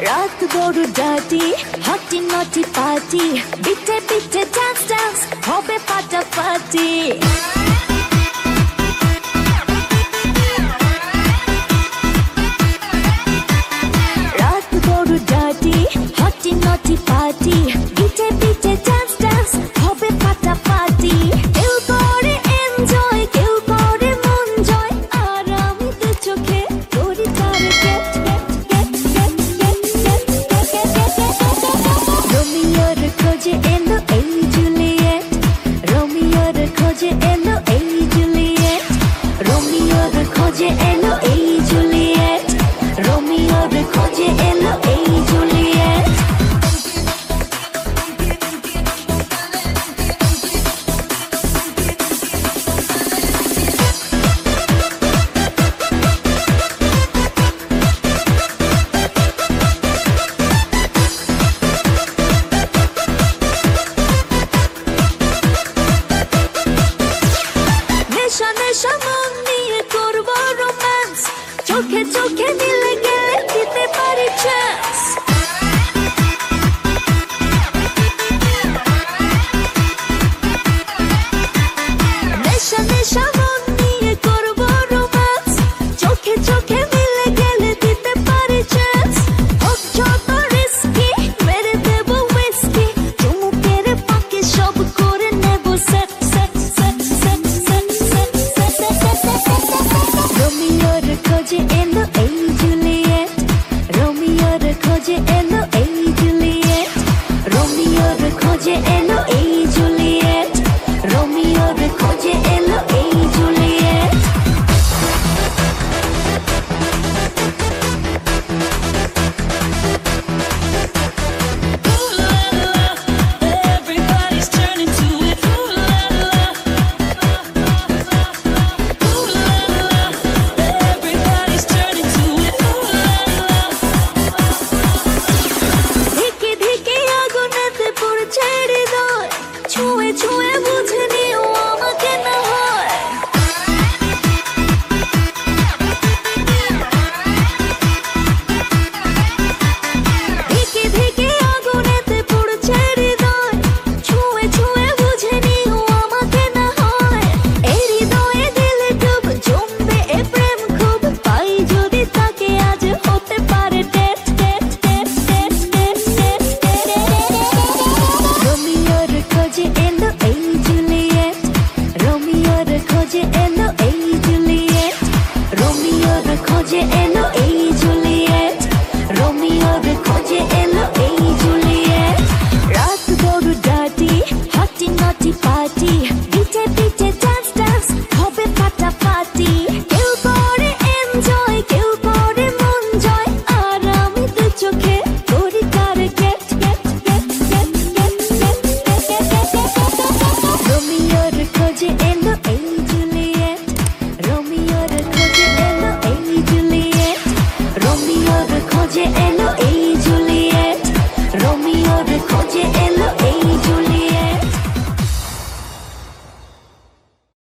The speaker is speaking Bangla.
রাত বড় ডাটি হটি নটি পার্টি বিটে বিটে ডান্স ডান্স হবে ফাটাফাটি রাত বড় ডাটি হটি নটি পার্টি বিটে বিটে ডান্স ডান্স হবে ফাটাফাটি কেউ করে এনজয় কেউ করে মন জয় আর আমি দু চোখে করি টার্গেট রোমিওর খোঁজে এলো এই জুলিয়েট রোমিওর খোঁজে এলো এই জুলিয়েট রোমিওর খোঁজে এলো এই জুলিয়েট রোমিওর খোঁজে এলো এই জুলিয়েট নেশা নেশা মন নিয়ে করবো রোম্যান্স চোখে চোখে মিলে গেলে দিতে পারি চান্স নেশা নেশা মন নিয়ে করবো রোম্যান্স চোখে চোখে মিলে গেলে দিতে পারি চান্স হোক যত রিস্কি মেরে দেবো হুইস্কি চুমুকের পাকে সব করে নেবো সেট সেট সেট সেট সেট সেট রোমিওর খোঁজে এলো এই জুলিয়েট রোমিওর খোঁজে এলো এই জুলিয়েট রোমিওর খোঁজে এলো এই জুলিয়েট রোমিওর খোঁজে এলো এই Juliet Everybody's turning to it. Ooh la la. Ooh la la. Everybody's turning to it. Ooh la la. ধিকে ধিকে আগুনেতে পড়ছে হৃদয় ছুঁয়ে ছুঁয়ে বুঝে নিও আমাকে না হয় ধিকে ধিকে আগুনেতে পড়ছে হৃদয় ছুঁয়ে ছুঁয়ে বুঝে নিও আমাকে না হয় এই হৃদয়ে দিলে ডুব জমবে এ প্রেম খুব পাই যদি তাকে আজ হতে পারে টেট টেট টেট টেট টেট টেট রোমিওর খোঁজে এলো এই জুলিয়েট রোমিওর খোঁজে এলো এই জুলিয়েট রোমিওর খোঁজে এলো এই জুলিয়েট রোমিওর খোঁজে এলো এই জুলিয়েট রাত বড় ডাটি হটি নটি পার্টি বিটে বিটে ডান্স ডান্স হবে ফাটাফাটি কেউ করে এনজয় কেউ করে মন জয় আর আমি দু চোখে করি টার্গেট রোমিওর খোঁজে এলো এই জুলিয়েট রোমিওর খোঁজে এলো এই জুলিয়েট রোমিওর খোঁজে এলো এই